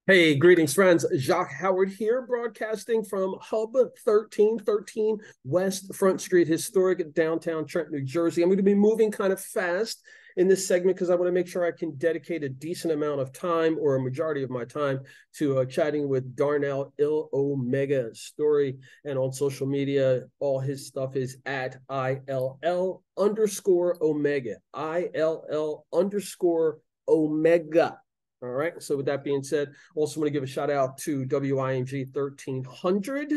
Hey, greetings, friends. Jacque Howard here, broadcasting from Hub 1313 West Front Street, historic downtown Trenton, New Jersey. I'm going to be moving kind of fast in this segment because I want to make sure I can dedicate a decent amount of time, or a majority of my time, to chatting with Darnell Il Omega Story. And on social media, all his stuff is at ILL_Omega. ILL_Omega. All right. So with that being said, also want to give a shout out to WIMG 1300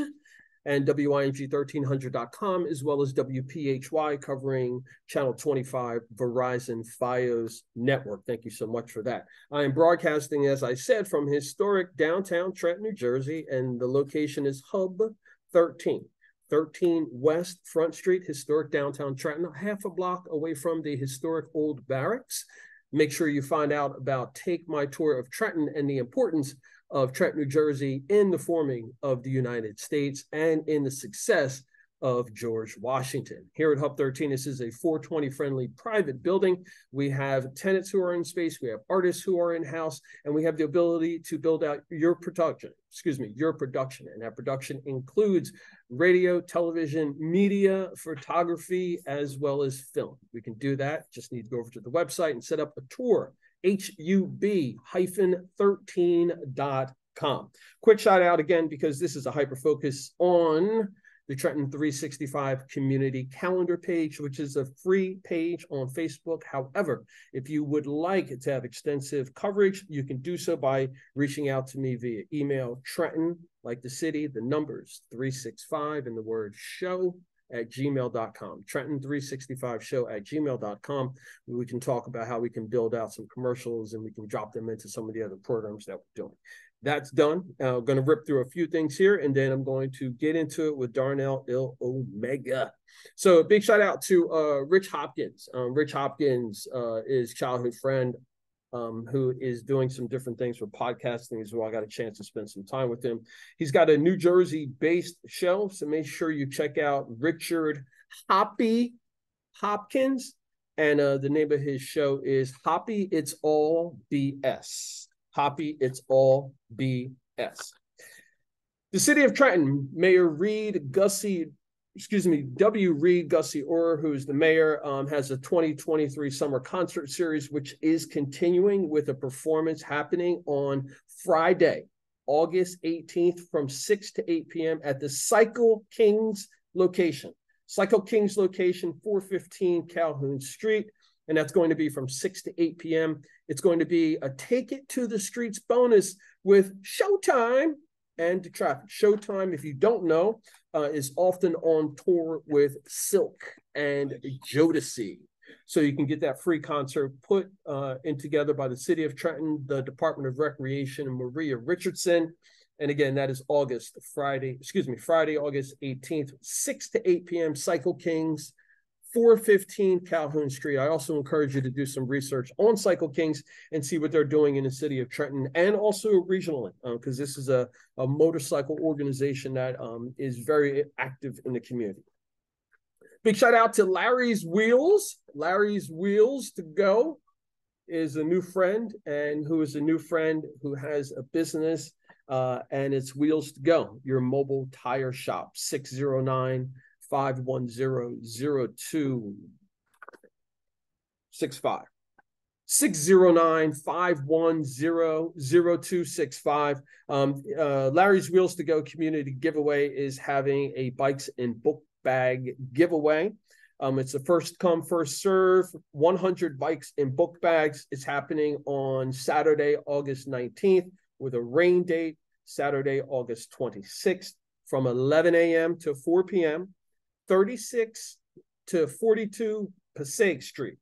and WIMG1300.com, as well as WPHY covering Channel 25 Verizon Fios network. Thank you so much for that. I am broadcasting, as I said, from historic downtown Trenton, New Jersey, and the location is Hub 13 West Front Street, historic downtown Trenton, half a block away from the historic old barracks. Make sure you find out about Take My Tour of Trenton and the importance of Trenton, New Jersey in the forming of the United States and in the success of George Washington. Here at Hub 13, this is a 420 friendly private building. We have tenants who are in space, we have artists who are in-house, and we have the ability to build out your production. And that production includes radio, television, media, photography, as well as film. We can do that. Just need to go over to the website and set up a tour, hub-13.com. Quick shout out again, because this is a hyper focus on the Trenton 365 community calendar page, which is a free page on Facebook. However, if you would like to have extensive coverage, you can do so by reaching out to me via email, Trenton, like the city, the numbers 365 and the word show at gmail.com, Trenton365show@gmail.com. We can talk about how we can build out some commercials and we can drop them into some of the other programs that we're doing. That's done. I'm going to rip through a few things here, and then I'm going to get into it with Darnell Il Omega. So a big shout out to Rich Hopkins. Rich Hopkins is childhood friend who is doing some different things for podcasting as well. I got a chance to spend some time with him. He's got a New Jersey-based show, so make sure you check out Richard Hoppy Hopkins. And the name of his show is Hoppy It's All BS. Hoppy It's All BS. The city of Trenton, Mayor W. Reed Gussie Orr, who is the mayor, has a 2023 summer concert series, which is continuing with a performance happening on Friday, August 18th from 6 to 8 p.m. at the Cycle Kings location. Cycle Kings location, 415 Calhoun Street. And that's going to be from 6 to 8 p.m. It's going to be a Take It to the Streets bonus with Showtime and the Traffic. Showtime, if you don't know, is often on tour with Silk and Jodeci. So you can get that free concert put in together by the city of Trenton, the Department of Recreation, and Maria Richardson. And again, that is Friday, August 18th, 6 to 8 p.m. Cycle Kings, 415 Calhoun Street. I also encourage you to do some research on Cycle Kings and see what they're doing in the city of Trenton and also regionally, because this is a motorcycle organization that is very active in the community. Big shout out to Larry's Wheels. Larry's Wheels to Go is a new friend, and who is a new friend who has a business, and it's Wheels to Go, your mobile tire shop, 609-510-0265. 609-510-0265. Larry's Wheels to Go community giveaway is having a bikes and book bag giveaway. It's a first come, first serve, 100 bikes and book bags. It's happening on Saturday, August 19th with a rain date, Saturday, August 26th from 11 a.m. to 4 p.m. 36 to 42 Passaic Street.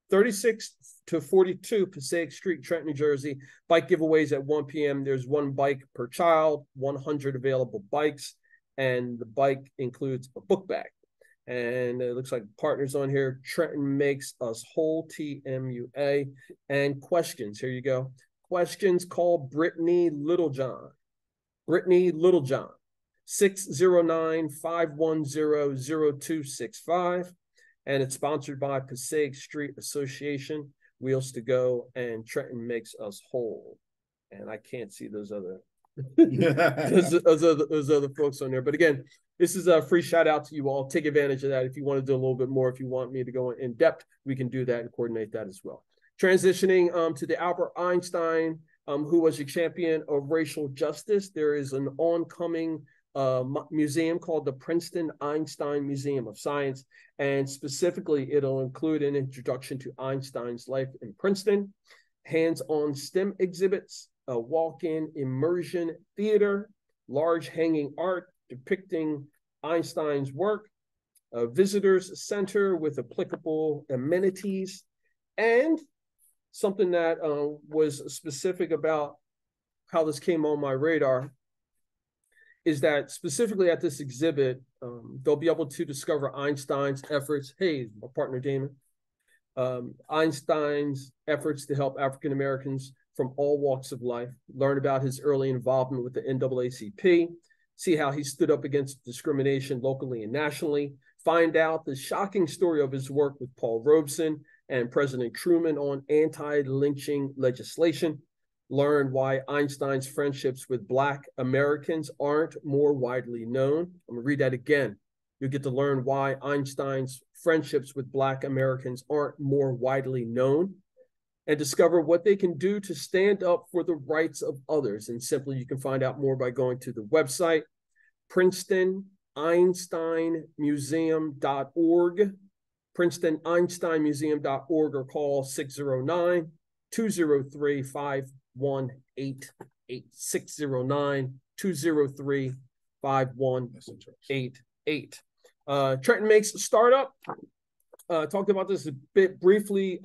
36 to 42 Passaic Street, Trenton, New Jersey. Bike giveaways at 1 p.m. There's one bike per child, 100 available bikes, and the bike includes a book bag. And it looks like partners on here. Trenton Makes Us Whole, TMUA. And questions. Here you go. Questions. Call Brittany Littlejohn. 609-510-0265. And it's sponsored by Passaic Street Association, Wheels to Go, and Trenton Makes Us Whole. and I can't see those other those other folks on there. But again, this is a free shout out to you all. Take advantage of that. If you want to do a little bit more, if you want me to go in depth, we can do that and coordinate that as well. Transitioning to the Albert Einstein, who was a champion of racial justice. There is an oncoming museum called the Princeton Einstein Museum of Science. And specifically, it'll include an introduction to Einstein's life in Princeton, hands-on STEM exhibits, a walk-in immersion theater, large hanging art depicting Einstein's work, a visitors center with applicable amenities, and something that was specific about how this came on my radar is that specifically at this exhibit, they'll be able to discover Einstein's efforts. Hey, my partner Damon. Einstein's efforts to help African Americans from all walks of life, learn about his early involvement with the NAACP, see how he stood up against discrimination locally and nationally, find out the shocking story of his work with Paul Robeson and President Truman on anti-lynching legislation, learn why Einstein's friendships with Black Americans aren't more widely known. I'm gonna read that again. You'll get to learn why Einstein's friendships with Black Americans aren't more widely known, and discover what they can do to stand up for the rights of others. And simply, you can find out more by going to the website, PrincetonEinsteinMuseum.org, PrincetonEinsteinMuseum.org, or call 609-203-5188, 609-203-5188. Trenton Makes Startup. Talked about this a bit briefly.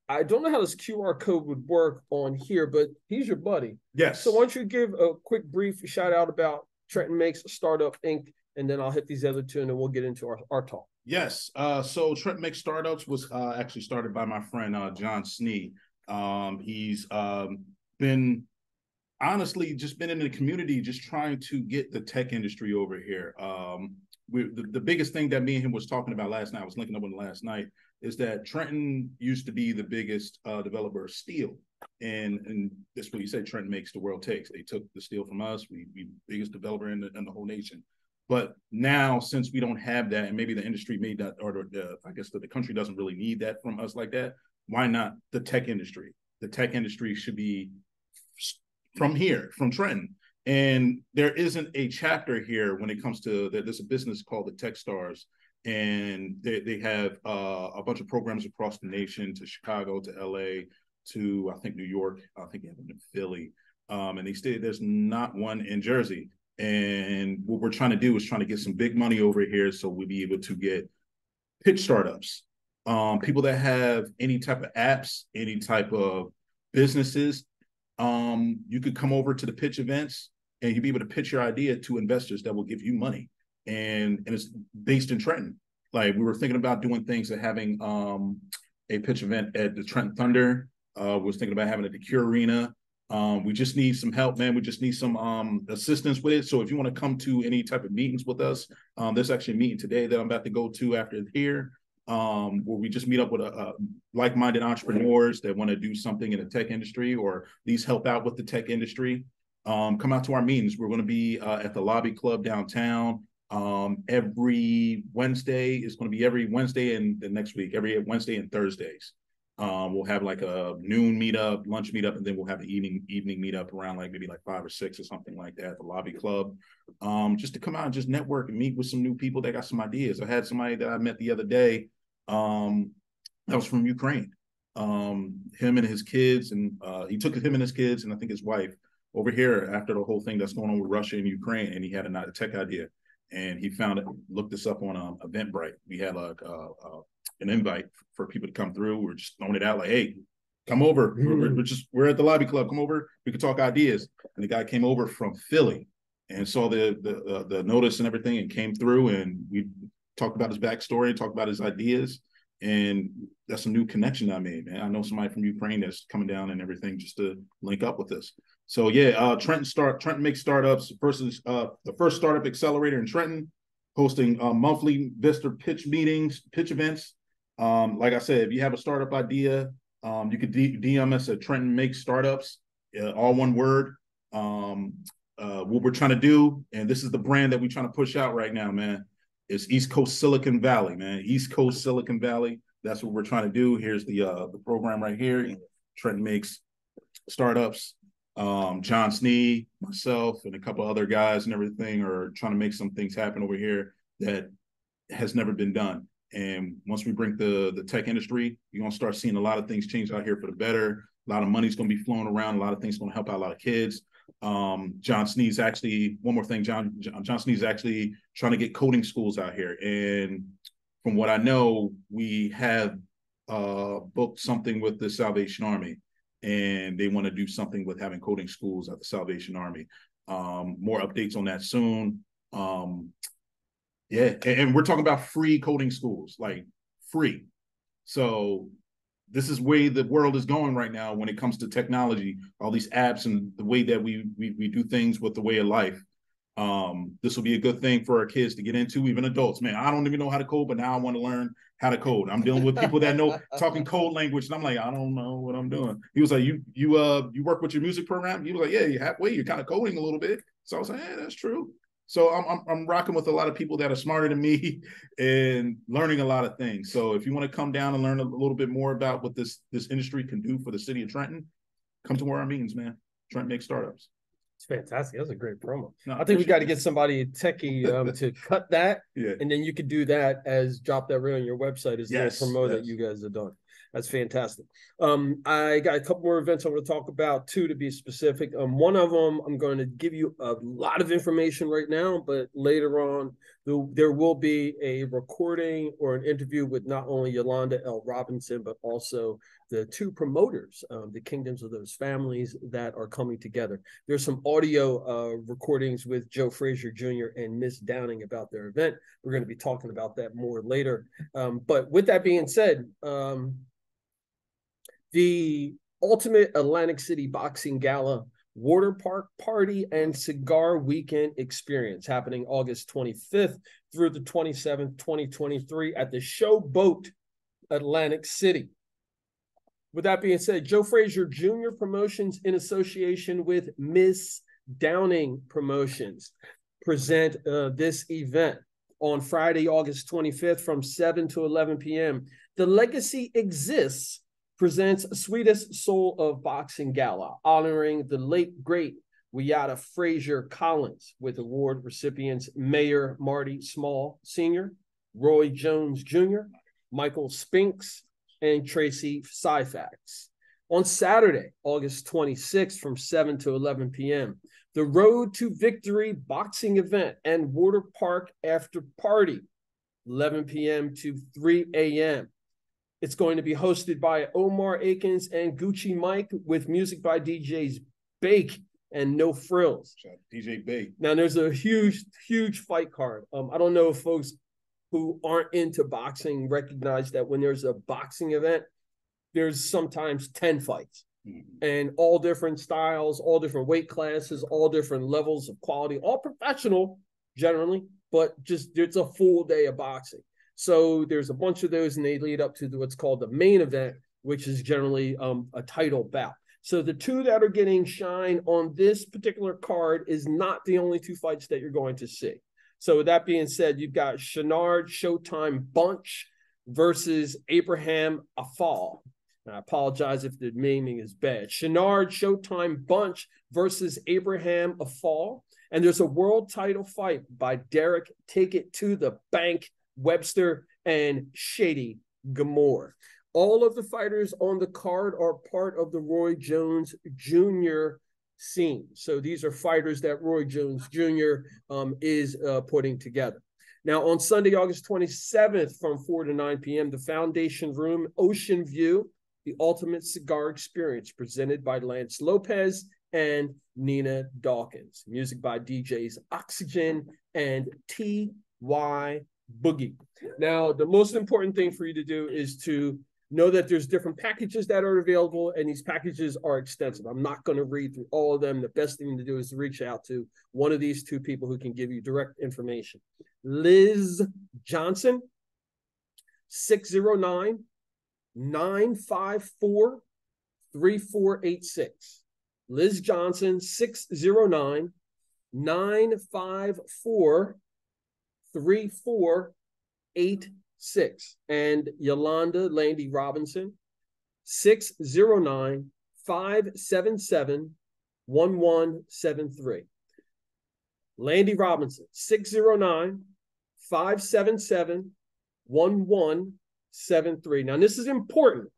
I don't know how this QR code would work on here, but he's your buddy. Yes. So why don't you give a quick brief shout out about Trenton Makes Startup Inc., and then I'll hit these other two, and then we'll get into our talk. Yes. So Trenton Makes Startups was actually started by my friend John Snee. He's been honestly just been in the community, just trying to get the tech industry over here. The biggest thing that me and him was talking about last night, I was linking up with him last night, is that Trenton used to be the biggest developer of steel. And that's what he said, Trenton makes, the world takes. They took the steel from us, we biggest developer in the whole nation. But now, since we don't have that, and maybe the industry made that, or I guess the country doesn't really need that from us like that, why not the tech industry? The tech industry should be from here, from Trenton. And there isn't a chapter here when it comes to, there's a business called the Techstars, and they have a bunch of programs across the nation, to Chicago, to LA, to I think New York, I think they have them in Philly, and they stated there's not one in Jersey. And what we're trying to do is trying to get some big money over here so we'll be able to get pitch startups, people that have any type of apps, any type of businesses. You could come over to the pitch events and you'll be able to pitch your idea to investors that will give you money. And it's based in Trenton. Like, we were thinking about doing things and having a pitch event at the Trenton Thunder. We was thinking about having it at the Cure Arena. We just need some help, man. We just need some assistance with it. So if you want to come to any type of meetings with us, there's actually a meeting today that I'm about to go to after here, where we just meet up with like-minded entrepreneurs that want to do something in the tech industry, or at least help out with the tech industry. Come out to our meetings. We're going to be at the Lobby Club downtown every Wednesday. It's going to be every Wednesday, and the next week, every Wednesday and Thursdays. We'll have like a noon meetup, lunch meetup, and then we'll have the evening meetup around like maybe like 5 or 6 or something like that at the Lobby Club. Just to come out and just network and meet with some new people that got some ideas. I had somebody that I met the other day that was from Ukraine. Him and his kids, and he took him and his kids, and I think his wife, over here after the whole thing that's going on with Russia and Ukraine, and he had a tech idea, and he found it, looked this up on Eventbrite. We had like an invite for people to come through. We're just throwing it out like, hey, come over. We're at the Lobby Club. Come over. We could talk ideas. And the guy came over from Philly and saw the notice and everything, and came through, and we talked about his backstory, talked about his ideas. And that's a new connection I made, man. I know somebody from Ukraine that's coming down and everything just to link up with us. So yeah, Trenton Makes Startups versus the first startup accelerator in Trenton, hosting monthly Vista pitch meetings, pitch events. Like I said, if you have a startup idea, you could DM us at Trenton Makes Startups. all one word. What we're trying to do, and this is the brand that we're trying to push out right now, man, is East Coast Silicon Valley, man. East Coast Silicon Valley. That's what we're trying to do. Here's the program right here. Trenton Makes Startups. John Snee, myself, and a couple other guys and everything are trying to make some things happen over here that has never been done. And once we bring the tech industry, you're gonna start seeing a lot of things change out here for the better. A lot of money's gonna be flowing around. A lot of things gonna help out a lot of kids. John Snee's actually, one more thing, John Snee's actually trying to get coding schools out here. And from what I know, we have booked something with the Salvation Army, and they want to do something with having coding schools at the Salvation Army. More updates on that soon. Yeah, and we're talking about free coding schools, like free. So this is where the world is going right now when it comes to technology, all these apps and the way that we do things with the way of life. This will be a good thing for our kids to get into, even adults. Man, I don't even know how to code, but now I want to learn how to code. I'm dealing with people that know talking code language, and I'm like, I don't know what I'm doing. He was like, you work with your music program? He was like, yeah, you're halfway, you're kind of coding a little bit. So I was like, yeah, that's true. So I'm rocking with a lot of people that are smarter than me and learning a lot of things. So if you want to come down and learn a little bit more about what this industry can do for the city of Trenton, come to one of our meetings, man. Trenton Makes Startups. It's fantastic. That's a great promo. No, I think we got to get somebody techie to cut that, and then you could do that as drop that right on your website as a promo that you guys have done. That's fantastic. I got a couple more events I want to talk about, too, to be specific. One of them, I'm going to give you a lot of information right now, but later on, there will be a recording or an interview with not only Yolanda L. Robinson, but also the two promoters, the kingdoms of those families that are coming together. There's some audio recordings with Joe Frazier Jr. and Miss Downing about their event. We're going to be talking about that more later. But with that being said, the Ultimate Atlantic City Boxing Gala Water Park Party and Cigar Weekend Experience happening August 25th through the 27th, 2023 at the Showboat Atlantic City. With that being said, Joe Frazier Jr. Promotions in association with Miss Downing Promotions present this event on Friday, August 25th from 7 to 11 p.m. The Legacy Exists presents Sweetest Soul of Boxing Gala, honoring the late, great Wiata Frazier Collins with award recipients Mayor Marty Small Sr., Roy Jones Jr., Michael Spinks, and Tracy Syfax. On Saturday, August 26th from 7 to 11 p.m., the Road to Victory boxing event and water park after party, 11 p.m. to 3 a.m. It's going to be hosted by Omar Akins and Gucci Mike with music by DJs Bake and No Frills. DJ Bake. Now, there's a huge, huge fight card. I don't know if folks who aren't into boxing recognize that when there's a boxing event, there's sometimes 10 fights. And all different styles, all different weight classes, all different levels of quality, all professional generally, but just it's a full day of boxing. So there's a bunch of those, and they lead up to what's called the main event, which is generally a title bout. So the two that are getting shine on this particular card is not the only two fights that you're going to see. So with that being said, you've got Shenard Showtime Bunch versus Abraham Afal. And I apologize if the naming is bad. Shenard Showtime Bunch versus Abraham Afal. And there's a world title fight by Derek Take It to the Bank Webster and Shady Gilmore. All of the fighters on the card are part of the Roy Jones Jr. scene. So these are fighters that Roy Jones Jr. is putting together. Now, on Sunday, August 27th from 4 to 9 p.m., the Foundation Room, Ocean View, the Ultimate Cigar Experience, presented by Lance Lopez and Nina Dawkins. Music by DJs Oxygen and T.Y. Boogie. Now, the most important thing for you to do is to know that there's different packages that are available, and these packages are extensive. I'm not going to read through all of them. The best thing to do is to reach out to one of these two people who can give you direct information. Liz Johnson, 609-954-3486. Liz Johnson, 609-954-3486. And Yolanda Landy Robinson, 609-577-1173. Landy Robinson, 609-577-1173. Now, this is important.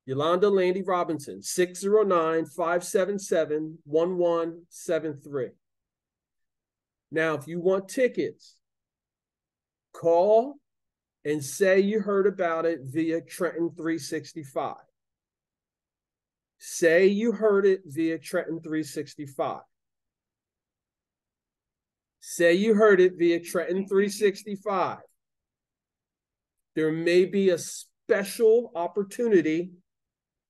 Yolanda Landy Robinson, 609-577-1173. Now, if you want tickets, call and say you heard about it via Trenton 365. Say you heard it via Trenton 365. Say you heard it via Trenton 365. There may be a special opportunity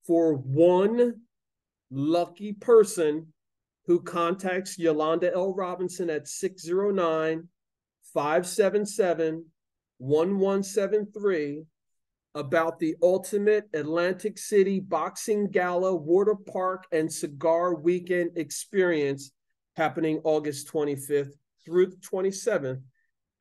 for one lucky person who contacts Yolanda L. Robinson at 609-577-1173 about the Ultimate Atlantic City Boxing Gala Water Park and Cigar Weekend experience happening August 25th through the 27th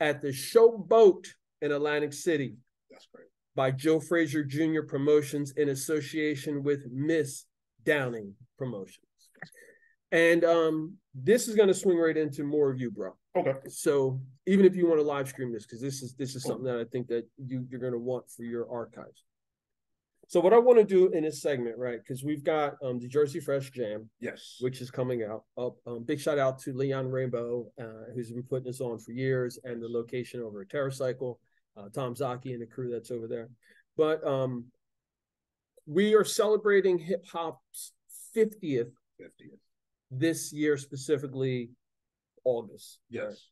at the Showboat in Atlantic City. That's great. By Joe Frazier Jr. Promotions in association with Miss Downing Promotions. And this is going to swing right into more of you, bro. Okay. So even if you want to live stream this, because this is something that I think that you're going to want for your archives. So what I want to do in this segment, right, because we've got the Jersey Fresh Jam, yes, which is coming out. Big shout out to Leon Rainbow, who's been putting this on for years, and the location over at TerraCycle. Tom Zaki and the crew that's over there. But we are celebrating hip hop's 50th this year, specifically August. Yes.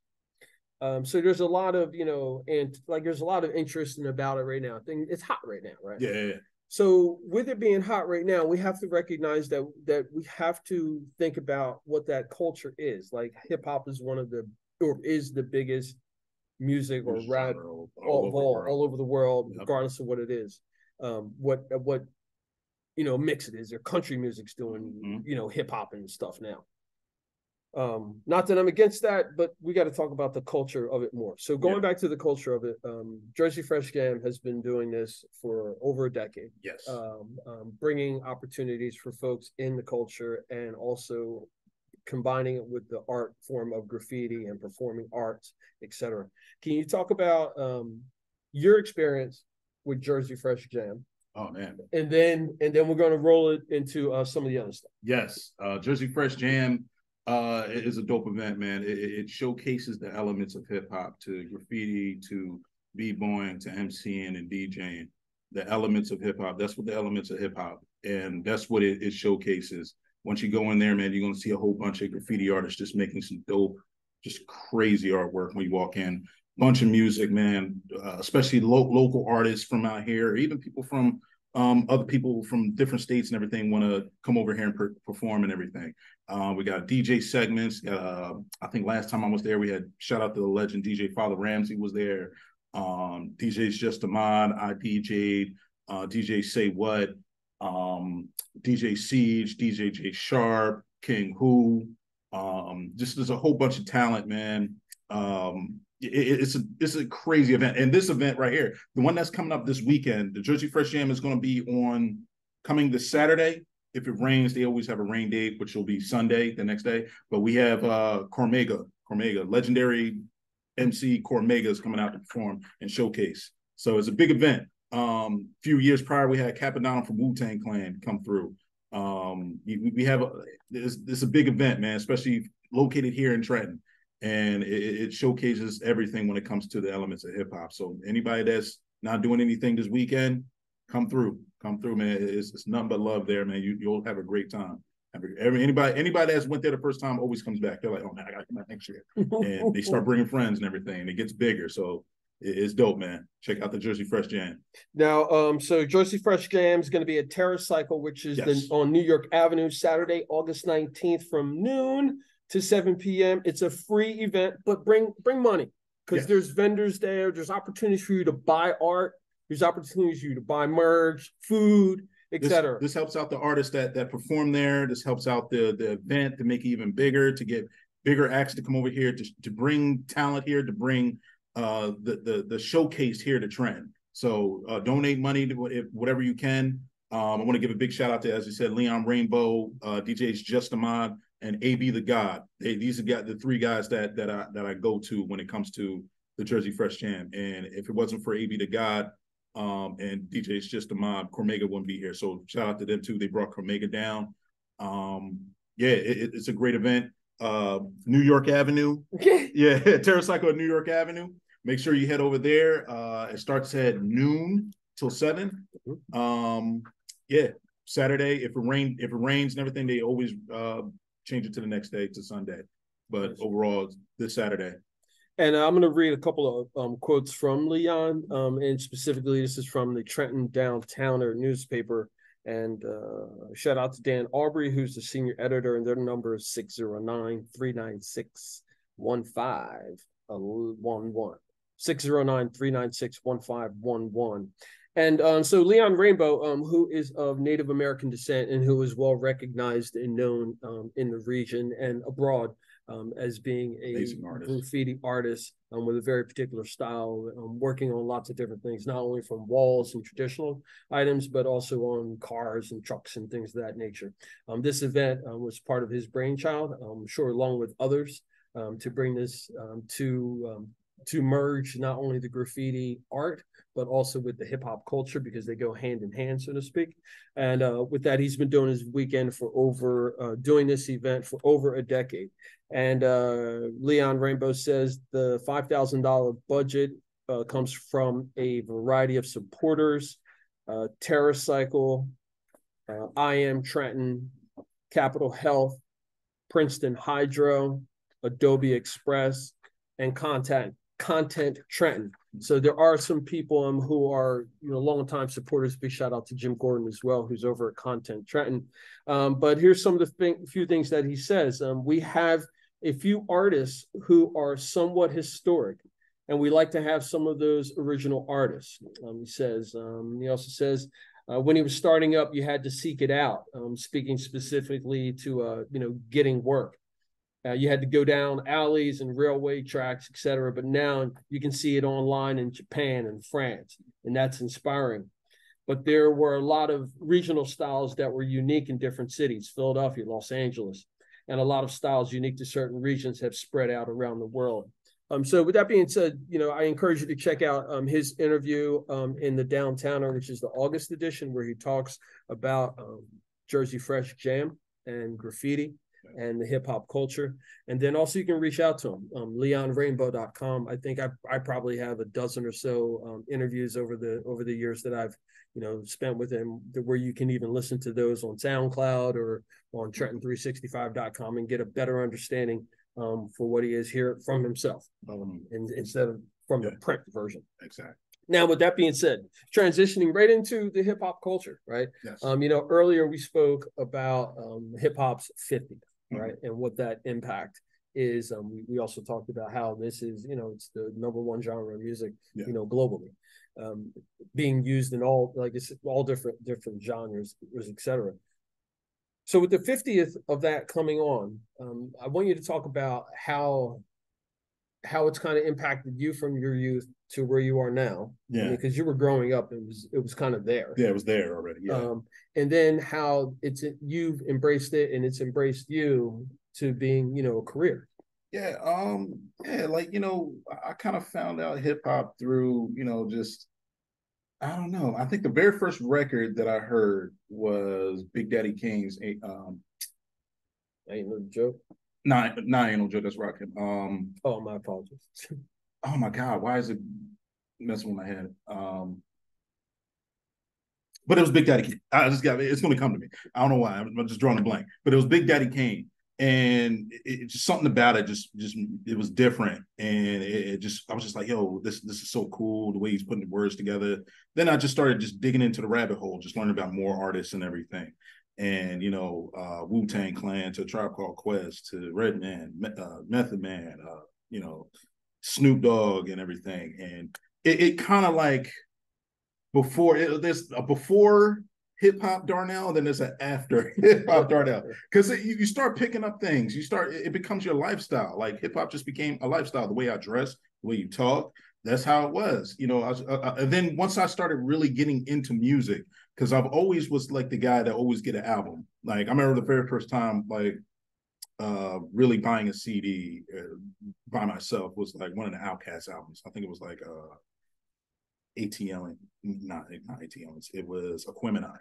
Right? So there's a lot of, there's a lot of interest about it right now. It's hot right now, right? Yeah. So with it being hot right now, we have to recognize that we have to think about what that culture is. Like hip hop is is the biggest music or rap all over the world, yep, regardless of what it is, what mix it is. Or country music's doing, hip hop and stuff now. Not that I'm against that, but we got to talk about the culture of it more. So going back to the culture of it, Jersey Fresh Jam has been doing this for over a decade. Yes. Bringing opportunities for folks in the culture and also combining it with the art form of graffiti and performing arts, etc. Can you talk about your experience with Jersey Fresh Jam? Oh man. And then we're going to roll it into some of the other stuff. Yes. Jersey Fresh Jam is a dope event, man. It showcases the elements of hip hop, to graffiti, to b-boying, to MCing and DJing. The elements of hip hop. That's what the elements of hip hop, and that's what it showcases. Once you go in there, man, you're going to see a whole bunch of graffiti artists just making some dope, just crazy artwork when you walk in. Bunch of music, man, especially local artists from out here, even people from other people from different states and everything want to come over here and perform and everything. We got DJ segments. I think last time I was there, we had shout out to the legend DJ Father Ramsey was there. DJ's Just Ahmad, I DJ'd, DJ Say What, DJ Siege, DJ J Sharp, King Who, just there's a whole bunch of talent, man. It's a crazy event. And this event right here, the one that's coming up this weekend, the Jersey Fresh Jam is going to be coming this Saturday. If it rains, they always have a rain date, which will be Sunday, the next day. But we have Cormega, legendary MC Cormega is coming out to perform and showcase. So it's a big event. Few years prior, we had Capadonna from Wu-Tang Clan come through. We have it's a big event, man, especially located here in Trenton, and it showcases everything when it comes to the elements of hip hop. So anybody that's not doing anything this weekend, come through, man. It's nothing but love there, man. You'll have a great time. Anybody that's went there the first time always comes back. They're like, oh man, I got to come back next year, and they start bringing friends and everything, and it gets bigger. So it's dope, man. Check out the Jersey Fresh Jam. Now, so Jersey Fresh Jam is going to be at TerraCycle, which is on New York Avenue, Saturday, August 19th from noon to 7 p.m. It's a free event, but bring money because there's vendors there. There's opportunities for you to buy art. There's opportunities for you to buy merch, food. etc. This helps out the artists that perform there. This helps out the event to make it even bigger, to get bigger acts to come over here, to bring talent here, to bring the showcase here to Trent. So donate money to whatever you can. I want to give a big shout out to, as you said, Leon Rainbow, DJs Just Ahmad, and AB the God. These are the three guys that I go to when it comes to the Jersey Fresh Jam. And if it wasn't for AB the God and DJs Just Ahmad, Cormega wouldn't be here. So shout out to them too. They brought Cormega down. It's a great event. New York Avenue. Yeah, TerraCycle at New York Avenue. Make sure you head over there. It starts at noon till 7. Saturday. If it rains and everything, they always change it to the next day, to Sunday. But overall, this Saturday. And I'm going to read a couple of quotes from Leon, and specifically, this is from the Trenton Downtowner newspaper. And shout out to Dan Aubrey, who's the senior editor, and their number is 609-396-1511. 609-396-1511. And so Leon Rainbow, who is of Native American descent and who is well recognized and known in the region and abroad as being a graffiti artist with a very particular style, working on lots of different things, not only from walls and traditional items, but also on cars and trucks and things of that nature. This event was part of his brainchild, I'm sure, along with others, to bring this to merge not only the graffiti art, but also with the hip hop culture, because they go hand in hand, so to speak. And with that, he's been doing his weekend doing this event for over a decade. And Leon Rainbow says the $5,000 budget comes from a variety of supporters: TerraCycle, I Am Trenton, Capital Health, Princeton Hydro, Adobe Express, and Content Trenton. So there are some people who are longtime supporters. Big shout out to Jim Gordon as well, who's over at Content Trenton. But here's some of the few things that he says. We have a few artists who are somewhat historic, and we like to have some of those original artists. He says. He also says when he was starting up, you had to seek it out. Speaking specifically to getting work. You had to go down alleys and railway tracks, et cetera. But now you can see it online in Japan and France, and that's inspiring. But there were a lot of regional styles that were unique in different cities: Philadelphia, Los Angeles, and a lot of styles unique to certain regions have spread out around the world. So with that being said, I encourage you to check out his interview in the Downtowner, which is the August edition, where he talks about Jersey Fresh Jam and graffiti and the hip hop culture. And then also you can reach out to him, leonrainbow.com. I think I probably have a dozen or so interviews over the years that I've spent with him, where you can even listen to those on SoundCloud or on Trenton365.com and get a better understanding for what he is here from himself, instead of from the print version. Exactly. Now, with that being said, transitioning right into the hip hop culture, right? Yes. Earlier we spoke about hip hop's 50th, right, and what that impact is. We also talked about how this is, it's the #1 genre of music, globally, being used in all different genres, etc. So with the 50th of that coming on, I want you to talk about how it's kind of impacted you from your youth to where you are now. Yeah. Because you were growing up, it was kind of there. Yeah, it was there already. Yeah. And then how you've embraced it and it's embraced you to being, a career. Yeah. I kind of found out hip hop through, just, I don't know. I think the very first record that I heard was Big Daddy Kane's Ain't No Joke. No, Ain't No Joke. That's rocking. Oh, my apologies. Oh my God, why is it messing with my head? But it was Big Daddy Kane. It's going to come to me. I don't know why. I'm just drawing a blank. But it was Big Daddy Kane, and it just something about it just it was different, and I was just like, yo, this is so cool, the way he's putting the words together. Then I just started just digging into the rabbit hole, just learning about more artists and everything. And Wu-Tang Clan to Tribe Called Quest to Redman, Method Man, Snoop Dogg and everything. And it kind of like before hip hop Darnell, then there's an after hip hop Darnell. Because you start picking up things. It becomes your lifestyle. Like hip hop just became a lifestyle. The way I dress, the way you talk, that's how it was. You know, and then once I started really getting into music, because I've always was like the guy that always get an album. Like I remember the very first time, like really buying a CD by myself was like one of the Outkast albums. I think it was like ATL, not ATL, it was Aquemini.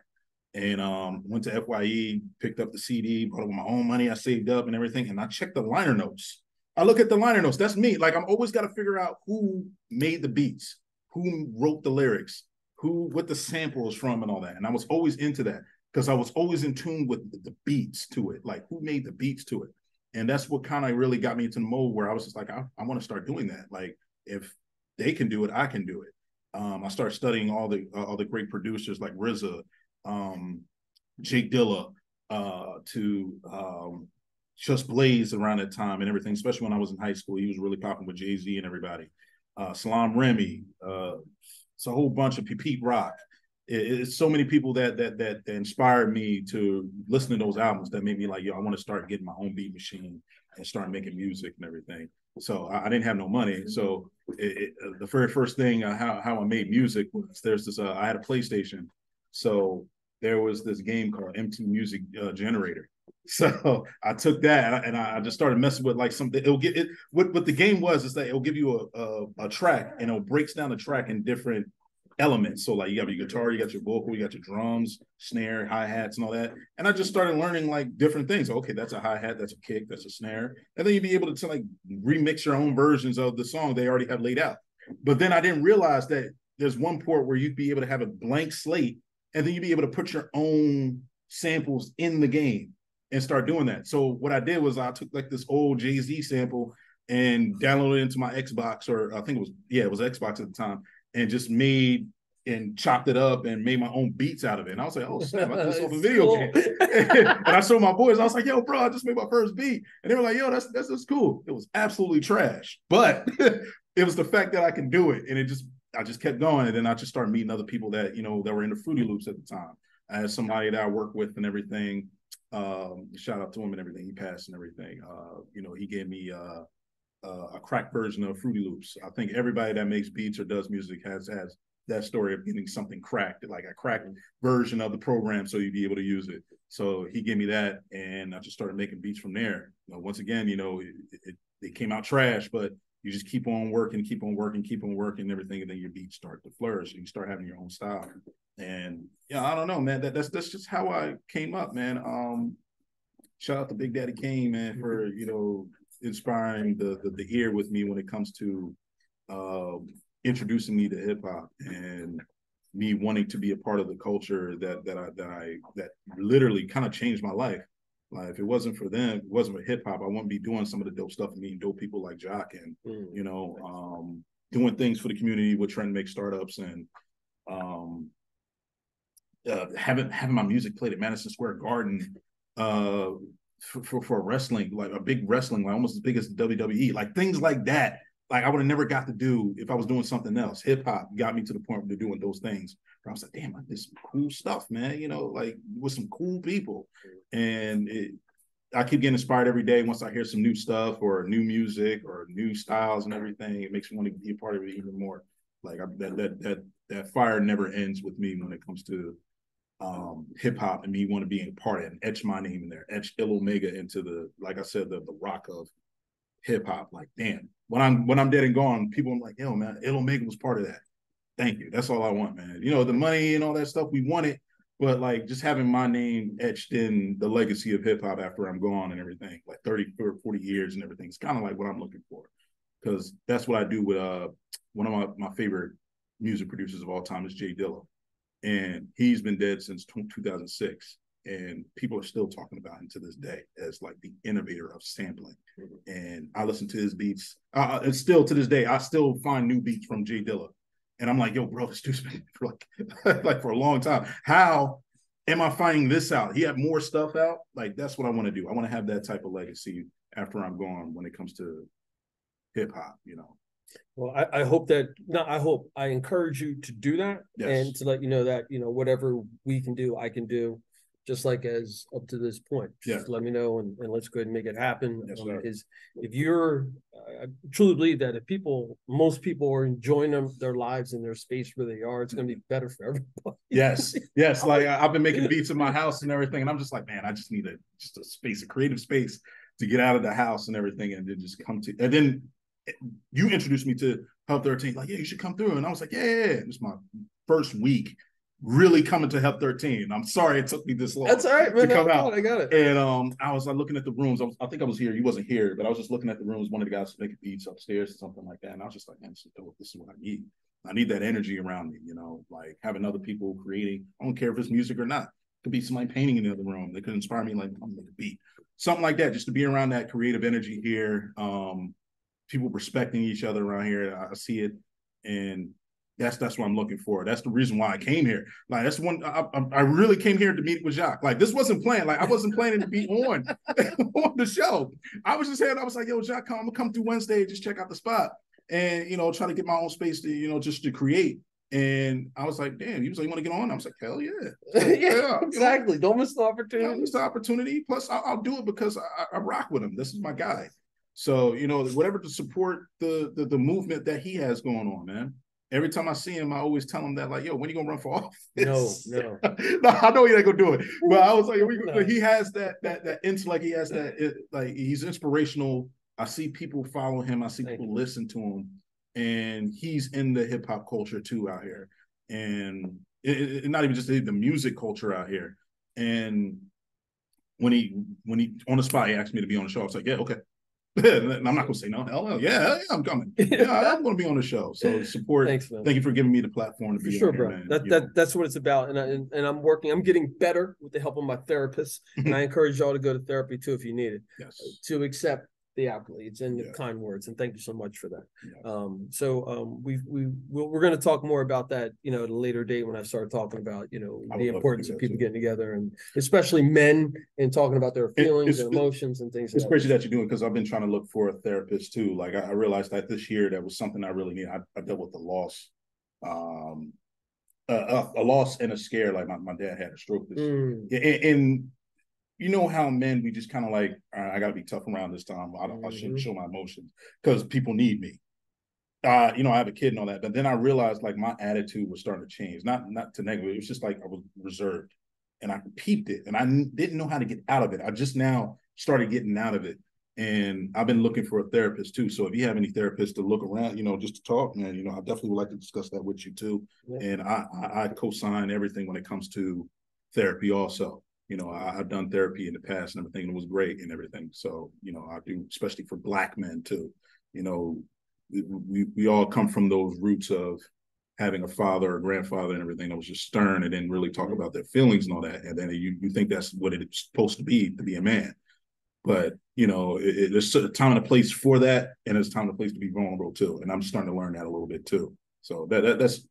And went to FYE, picked up the CD, bought it with my own money I saved up and everything. And I checked the liner notes. I look at the liner notes. That's me. Like I'm always got to figure out who made the beats, who wrote the lyrics, what the sample is from and all that. And I was always into that because I was always in tune with the beats to it, like who made the beats to it. And that's what kind of really got me into the mode where I was just like, I want to start doing that. Like if they can do it, I can do it. I started studying all the great producers like RZA, Jake Dilla, to Just Blaze around that time and everything, especially when I was in high school. He was really popping with Jay-Z and everybody. Salam Remy, it's a whole bunch of Pete Rock. It's so many people that inspired me to listen to those albums that made me like, yo, I want to start getting my own beat machine and start making music and everything. So I didn't have no money. So the very first thing how I made music was there's this I had a PlayStation. So there was this game called MT Music Generator. So I took that and I just started messing with like something. It'll get it. What the game was is that it'll give you a track and it'll breaks down the track in different elements. So like you got your guitar, you got your vocal, you got your drums, snare, hi-hats, and all that. And I just started learning like different things. Okay, that's a hi-hat, that's a kick, that's a snare. And then you'd be able to like remix your own versions of the song they already have laid out. But then I didn't realize that there's one port where you'd be able to have a blank slate and then you'd be able to put your own samples in the game and start doing that. So what I did was I took like this old Jay-Z sample and downloaded it into my Xbox, or I think it was Xbox at the time, and just made and chopped it up and made my own beats out of it. And I was like, oh, snap, I just off a video game. And I showed my boys, I was like, yo, bro, I just made my first beat. And they were like, yo, that's cool. It was absolutely trash. But it was the fact that I can do it. And I just kept going. And then I just started meeting other people that, you know, that were into Fruity Loops at the time. I had somebody that I worked with and everything. Shout out to him and everything. He passed and everything. You know, he gave me a cracked version of Fruity Loops. I think everybody that makes beats or does music has that story of getting something cracked, like a cracked version of the program so you'd be able to use it. So he gave me that and I just started making beats from there. You know, once again, you know, it came out trash, but you just keep on working, and everything, and then your beats start to flourish and you start having your own style. And yeah, I don't know, man. That's just how I came up, man. Shout out to Big Daddy Kane, man, for, you know, inspiring the ear with me when it comes to introducing me to hip hop and me wanting to be a part of the culture that literally kind of changed my life. Like if it wasn't for them, it wasn't for hip hop, I wouldn't be doing some of the dope stuff and meeting dope people like Jacque and you know, doing things for the community with Trenton Make startups and having my music played at Madison Square Garden for wrestling, like a big wrestling, like almost as big as the WWE, like things like that. Like I would have never got to do if I was doing something else. Hip hop got me to the point where doing those things. Where I was like, damn, I did some cool stuff, man. You know, like with some cool people. And I keep getting inspired every day. Once I hear some new stuff or new music or new styles and everything, it makes me want to be a part of it even more. Like that fire never ends with me when it comes to hip hop and me want to be a part of it and etch my name in there, etch Ill Omega into the, like I said, the rock of hip hop. Like, damn, when I'm dead and gone, people are like, yo, man, Ill Omega was part of that. Thank you. That's all I want, man. You know, the money and all that stuff, we want it, but like just having my name etched in the legacy of hip hop after I'm gone and everything, like 30 or 40 years and everything, it's kind of like what I'm looking for. Because that's what I do with one of my favorite music producers of all time is Jay Dilla. And he's been dead since 2006. And people are still talking about him to this day as like the innovator of sampling. And I listen to his beats. And still to this day, I still find new beats from Jay Dilla. And I'm like, yo, bro, this dude's been for like for a long time. How am I finding this out? He had more stuff out. Like, that's what I want to do. I want to have that type of legacy after I'm gone when it comes to hip hop, you know. Well, I hope that, no, I encourage you to do that, and to let you know that, whatever we can do, I can do, just like as up to this point. Just let me know, and let's go ahead and make it happen. Because if you're, I truly believe that if most people are enjoying their lives in their space where they are, it's going to be better for everybody. Yes. Like I've been making beats in my house and everything, and I'm just like, man, I just need a space, a creative space to get out of the house and everything, and then just come to. And then you introduced me to Help 13, like, yeah, you should come through. And I was like, yeah. It's my first week really coming to Help 13. I'm sorry it took me this long. That's all right, man. To come out. I got it. And I was like looking at the rooms. I think I was here. You wasn't here, but I was just looking at the rooms. One of the guys was making beats upstairs or something like that. And I was just like, man, this is what I need. I need that energy around me, like having other people creating. I don't care if it's music or not. It could be somebody painting in the other room. They could inspire me, like, I'm gonna make a beat. Something like that, just to be around that creative energy here. People respecting each other around here. I see it, and that's what I'm looking for. That's the reason why I came here. Like, that's one I really came here to meet with Jacque. Like, this wasn't planned. Like, I wasn't planning to be on the show. I was just saying, I was like, yo, Jacque, I'm gonna come through Wednesday, just check out the spot, and try to get my own space to just to create. And I was like, damn, he was like, you want to get on? I was like, hell yeah. Yeah, exactly. Don't miss the opportunity. Don't miss the opportunity. Plus, I'll do it because I rock with him. This is my guy. So, whatever to support the movement that he has going on, man. Every time I see him, I always tell him that, like, yo, when you gonna run for office? No. No, I know he ain't gonna do it. But I was like, he has that intellect. He has that, like, he's inspirational. I see people follow him. I see people listen to him. And he's in the hip hop culture too out here. And it not even just the music culture out here. And when he on the spot, he asked me to be on the show. I was like, yeah, okay. And I'm not gonna say no. Hell no. Yeah, I'm coming. Yeah, I'm gonna be on the show. So support. Thanks, man. Thank you for giving me the platform to be sure, bro. That's what it's about. And I'm getting better with the help of my therapist. And I encourage y'all to go to therapy too if you need it. Yes. To accept the accolades and the kind words, and thank you so much for that. We're going to talk more about that at a later date when I start talking about the importance of people getting together, and especially men, and talking about their feelings and emotions and things. It's crazy that you're doing, because I've been trying to look for a therapist too. Like, I realized that this year that was something I really need. I dealt with the loss, a loss and a scare. Like, my dad had a stroke this year, and you know how men, we just kind of like, I got to be tough around this time. I shouldn't show my emotions because people need me. I have a kid and all that. But then I realized, like, my attitude was starting to change. Not to negative. It was just like I was reserved, and I peeped it, and I didn't know how to get out of it. I just now started getting out of it. And I've been looking for a therapist too. So if you have any therapists to look around, just to talk, man, I definitely would like to discuss that with you too. Yeah. And I co-sign everything when it comes to therapy also. I've done therapy in the past and everything, and it was great and everything. So, I do, especially for Black men too. We all come from those roots of having a father or grandfather and everything that was just stern and didn't really talk about their feelings and all that. And then you think that's what it's supposed to be a man. But, there's a time and a place for that, and there's a time and a place to be vulnerable too. And I'm starting to learn that a little bit too. So that's,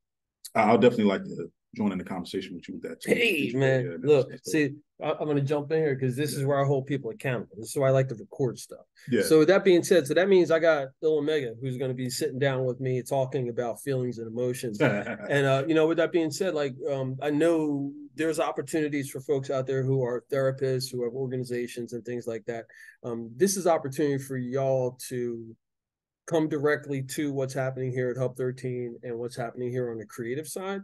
I'll definitely like to join in the conversation with you with that too. Hey, man, look, see, I'm going to jump in here because this is where I hold people accountable. This is why I like to record stuff. Yeah. So with that being said, that means I got Lil Omega, who's going to be sitting down with me talking about feelings and emotions. And, with that being said, like, I know there's opportunities for folks out there who are therapists, who have organizations and things like that. This is opportunity for y'all to come directly to what's happening here at Hub 13 and what's happening here on the creative side,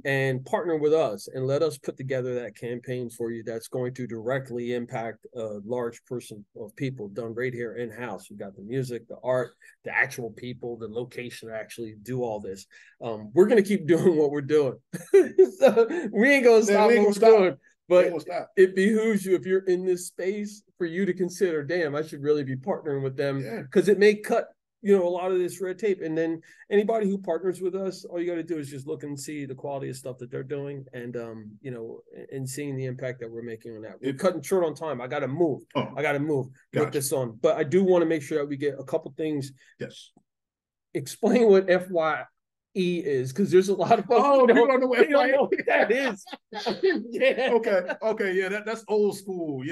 and partner with us and let us put together that campaign for you that's going to directly impact a large person of people, done right here in-house. We've got the music, the art, the actual people, the location to actually do all this. We're going to keep doing what we're doing. So we ain't going to stop what we're doing. But it behooves you, if you're in this space, for you to consider, damn, I should really be partnering with them, because it may cut a lot of this red tape. And then anybody who partners with us, all you got to do is just look and see the quality of stuff that they're doing, and and seeing the impact that we're making on that. We're cutting short on time. I got to move. Put this on. But I do want to make sure that we get a couple things. Yes. Explain what FYE is, because there's a lot of folks who don't know what that is. Yeah. Okay. Yeah, that's old school.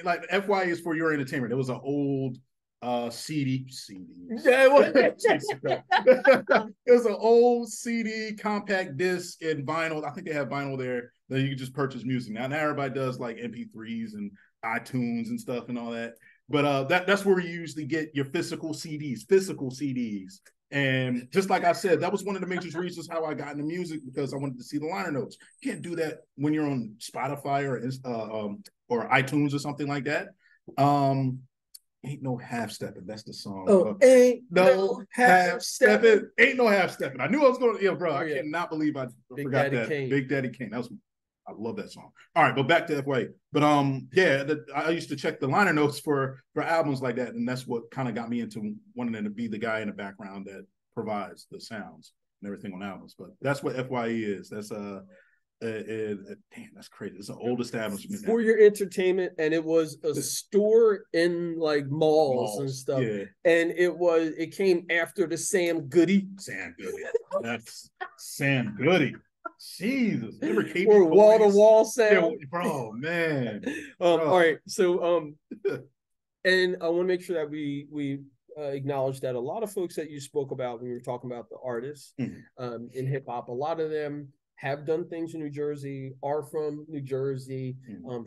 Like, FYE is for your entertainment. It was an old CDs. Yeah, It was an old CD, compact disc, and vinyl. I think they have vinyl there that you can just purchase music. Now everybody does like MP3s and iTunes and stuff and all that. But that's where you usually get your physical CDs. And just like I said, that was one of the major reasons how I got into music, because I wanted to see the liner notes. You can't do that when you're on Spotify or iTunes or something like that. Ain't no half stepping. That's the song. Oh, ain't no half stepping. Ain't no half stepping. I knew I was going to. Yeah, bro. I yeah. cannot believe I Big forgot Daddy that. Kane. Big Daddy Kane. I love that song. All right, but back to FYE. But yeah, I used to check the liner notes for albums like that, and that's what kind of got me into wanting to be the guy in the background that provides the sounds and everything on albums. But that's what FYE is. That's damn, that's crazy. It's an old establishment for your entertainment, and it was a store in like malls and stuff. Yeah. And it came after the Sam Goody. That's Sam Goody. Jesus. Remember or wall to wall sound. Yeah, bro, man. All right. So and I want to make sure that we acknowledge that a lot of folks that you spoke about when you were talking about the artists in hip hop, a lot of them have done things in New Jersey, are from New Jersey,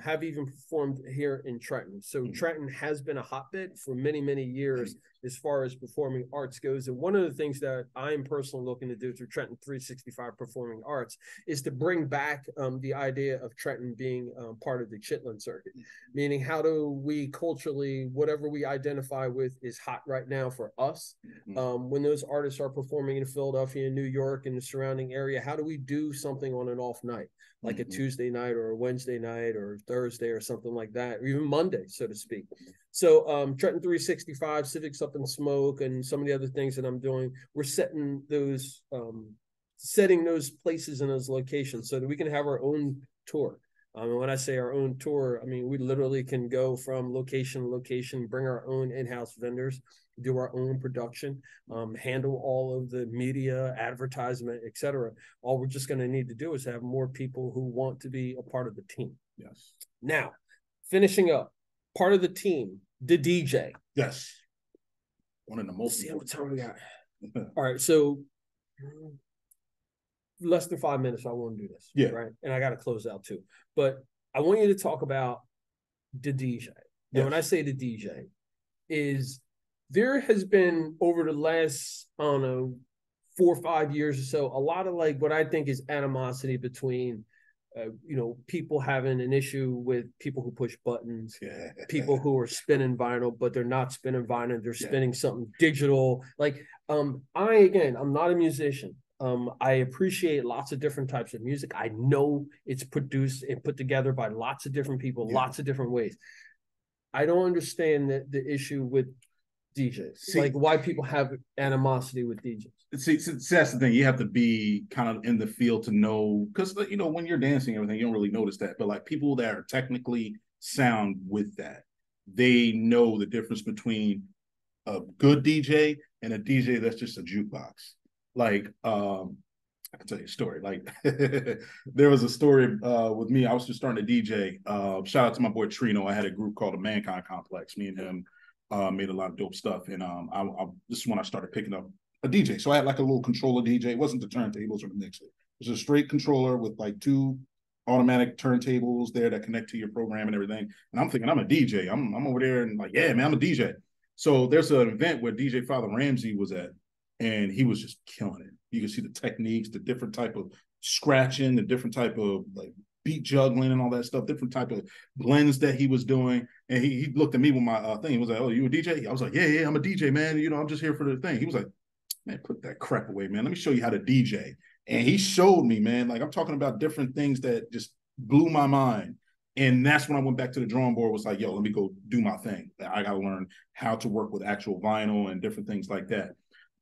have even performed here in Trenton. So Trenton has been a hotbed for many, many years as far as performing arts goes. And one of the things that I'm personally looking to do through Trenton 365 Performing Arts is to bring back the idea of Trenton being part of the Chitlin circuit, meaning how do we culturally, whatever we identify with is hot right now for us. When those artists are performing in Philadelphia, New York, and the surrounding area, how do we do something on an off night, like a Tuesday night or a Wednesday night or Thursday or something like that, or even Monday, so to speak. So Trenton 365, Civics Up in Smoke, and some of the other things that I'm doing, we're setting those places and those locations so that we can have our own tour. And when I say our own tour, I mean, we literally can go from location to location, bring our own in-house vendors, do our own production, handle all of the media, advertisement, etc. All we're just going to need to do is have more people who want to be a part of the team. Yes. Now, finishing up, part of the team, the DJ. Yes. One of the most. See how much time we got. All right, so less than 5 minutes, I want to do this. Yeah. Right, and I got to close out too. But I want you to talk about the DJ. And when I say the DJ, is there has been over the last, I don't know, 4 or 5 years or so, a lot of like what I think is animosity between, people having an issue with people who push buttons, people who are spinning vinyl, but they're not spinning vinyl, they're spinning something digital. Like, I'm not a musician. I appreciate lots of different types of music. I know it's produced and put together by lots of different people, lots of different ways. I don't understand the issue with DJs, like why people have animosity with DJs. See, that's the thing. You have to be kind of in the field to know, because when you're dancing and everything, you don't really notice that. But like people that are technically sound with that, they know the difference between a good DJ and a DJ that's just a jukebox. Like, I can tell you a story. Like, there was a story with me. I was just starting to DJ. Shout out to my boy Trino. I had a group called the Mankind Complex. Me and him made a lot of dope stuff. And this is when I started picking up a DJ. So I had like a little controller DJ. It wasn't the turntables or the mixer. It was a straight controller with like 2 automatic turntables there that connect to your program and everything. And I'm thinking I'm a DJ. I'm over there and like, yeah, man, I'm a DJ. So there's an event where DJ Father Ramsey was at, and he was just killing it. You can see the techniques, the different type of scratching, the different type of like beat juggling and all that stuff, different type of blends that he was doing. And he looked at me with my thing. He was like, "Oh, you a DJ?" I was like, yeah, I'm a DJ, man. I'm just here for the thing. He was like, "Man, put that crap away, man. Let me show you how to DJ." And he showed me, man, like I'm talking about different things that just blew my mind. And that's when I went back to the drawing board, was like, yo, let me go do my thing. I got to learn how to work with actual vinyl and different things like that.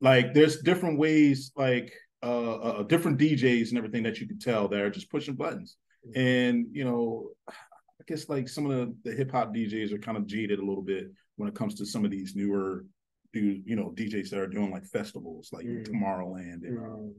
Like there's different ways, like different DJs and everything that you can tell that are just pushing buttons. And, I guess like some of the hip hop DJs are kind of jaded a little bit when it comes to some of these newer, DJs that are doing like festivals, like Tomorrowland and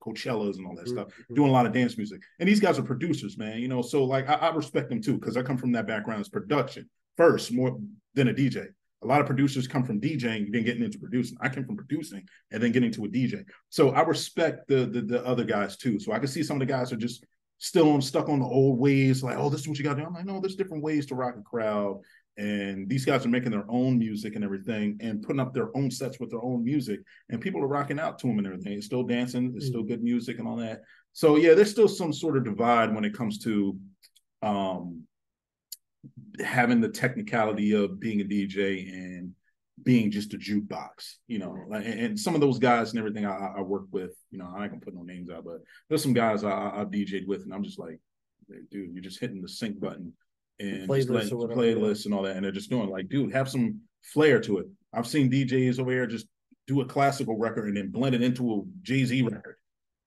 Coachellas and all that stuff, doing a lot of dance music. And these guys are producers, man, so like I respect them too, because I come from that background as production first, more than a DJ. A lot of producers come from DJing, then getting into producing. I came from producing and then getting to a DJ. So I respect the other guys too. So I can see some of the guys are just still stuck on the old ways, like, oh, this is what you got to do. I'm like, no, there's different ways to rock a crowd. And these guys are making their own music and everything and putting up their own sets with their own music. And people are rocking out to them and everything. It's still dancing. It's still good music and all that. So, yeah, there's still some sort of divide when it comes to having the technicality of being a DJ and being just a jukebox, you know, and some of those guys and everything I work with, you know, I ain't gonna put no names out, but there's some guys I've DJ'd with, and I'm just like, dude, you're just hitting the sync button and just letting playlists and all that, and they're just doing like, dude, have some flair to it. I've seen DJs over here just do a classical record and then blend it into a Jay-Z record.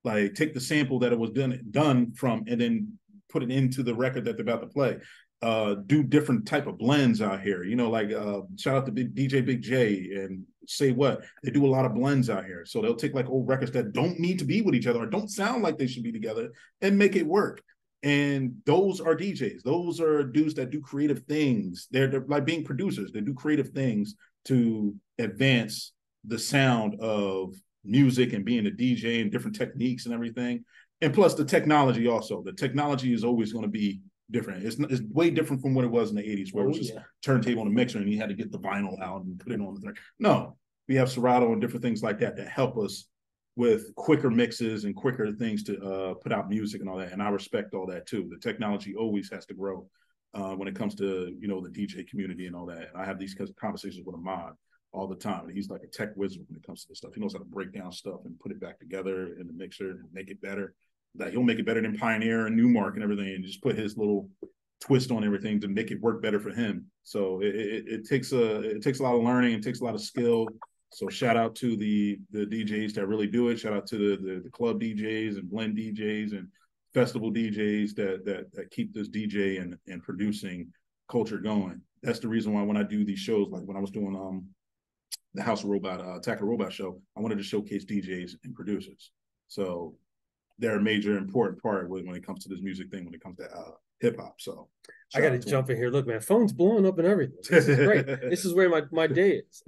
Like, take the sample that it was done from and then put it into the record that they're about to play. Do different type of blends out here, you know, like shout out to DJ Big J and Say What. They do a lot of blends out here. So they'll take like old records that don't need to be with each other or don't sound like they should be together and make it work. And those are DJs. Those are dudes that do creative things. They're like being producers. They do creative things to advance the sound of music and being a DJ and different techniques and everything. And plus the technology also. The technology is always going to be different. It's way different from what it was in the 80s, where it was just turntable and a mixer and you had to get the vinyl out and put it on the thing. No, we have Serato and different things like that help us with quicker mixes and quicker things to put out music and all that. And I respect all that too. The technology always has to grow when it comes to, you know, the DJ community and all that. And I have these conversations with Ahmad all the time. And he's like a tech wizard when it comes to this stuff. He knows how to break down stuff and put it back together in the mixer and make it better. That he'll make it better than Pioneer and Newmark and everything, and just put his little twist on everything to make it work better for him. So it takes a lot of learning, it takes a lot of skill. So shout out to the DJs that really do it. Shout out to the club DJs and blend DJs and festival DJs that keep this DJ and producing culture going. That's the reason why when I do these shows, like when I was doing the House of Robot Attack of Robot show, I wanted to showcase DJs and producers. So they're a major important part when it comes to this music thing, when it comes to hip hop. So I got to jump in here. Look, man, phone's blowing up and everything. This is great. This is where my day is.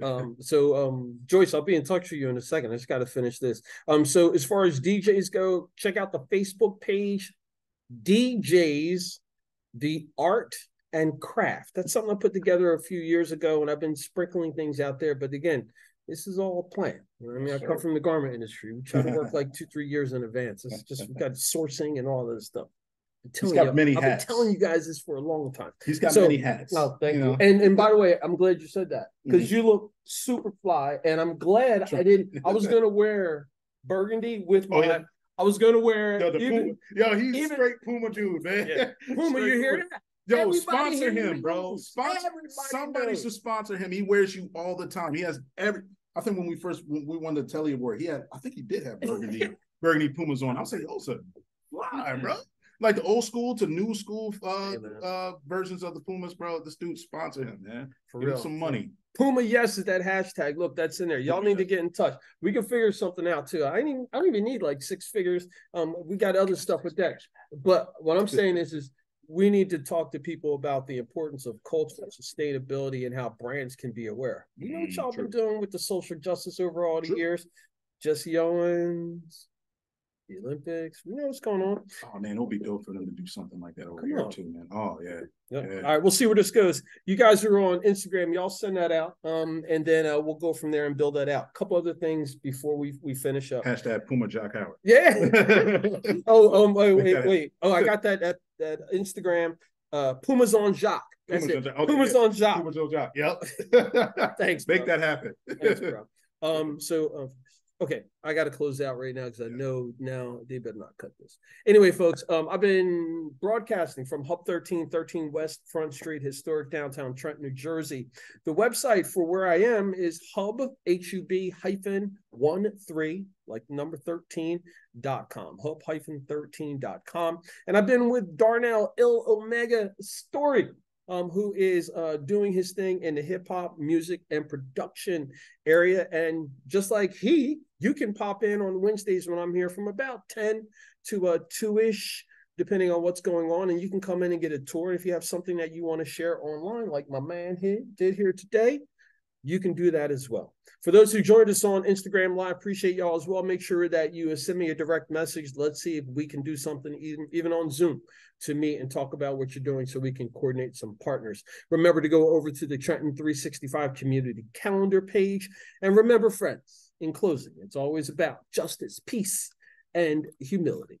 Joyce, I'll be in touch with you in a second. I just got to finish this. So as far as DJs go, check out the Facebook page, DJs, the Art and Craft. That's something I put together a few years ago, and I've been sprinkling things out there. But again, this is all a plan. You know what I mean? I come from the garment industry. We try to work like 2-3 years in advance. It's just, we've got sourcing and all this stuff. He's got many hats. I've been telling you guys this for a long time. He's got many hats. Oh, thank you. And by the way, I'm glad you said that, because you look super fly, and I'm glad I didn't. I was gonna wear burgundy with my. I was gonna wear. He's straight Puma dude, man. Yeah. Puma, you hear that? Yo, Everybody sponsor him, bro. Somebody should sponsor him. He wears you all the time. He has I think when we won the Telly Award, I think he did have burgundy Pumas on. I was like, oh, so fly, bro. Like the old school to new school versions of the Pumas, bro. This dude sponsor him, man. Give him some money. Puma yes is that hashtag. Look, that's in there. Y'all need to get in touch. We can figure something out too. I don't even need like 6 figures. We got other stuff with that. But what I'm saying is we need to talk to people about the importance of cultural sustainability and how brands can be aware. You know what y'all been doing with the social justice over all the years? Jesse Owens, the Olympics. We know what's going on. Oh man, it'll be dope for them to do something like that over here too, man. Oh yeah. Yep. Yeah. All right, we'll see where this goes. You guys are on Instagram. Y'all send that out, and then we'll go from there and build that out. A couple other things before we finish up. Hashtag Puma Jacque Howard. Yeah. Wait. Oh, I got that Instagram. Pumas on Jacque. That's it. Pumas on Jacque. Pumas on Jacque. Yep. Thanks. Make that happen. Thanks, bro. Okay, I got to close out right now because I know now they better not cut this. Anyway, folks, I've been broadcasting from Hub 13 West Front Street, historic downtown Trenton, New Jersey. The website for where I am is hub-13, like number 13.com, hub-13.com. And I've been with Darnell Il Omega Story, who is doing his thing in the hip-hop music and production area. And just like you can pop in on Wednesdays when I'm here from about 10 to 2-ish, depending on what's going on. And you can come in and get a tour. If you have something that you want to share online, like my man did here today, you can do that as well. For those who joined us on Instagram Live, appreciate y'all as well. Make sure that you send me a direct message. Let's see if we can do something even on Zoom to meet and talk about what you're doing so we can coordinate some partners. Remember to go over to the Trenton 365 community calendar page. And remember, friends, in closing, it's always about justice, peace, and humility.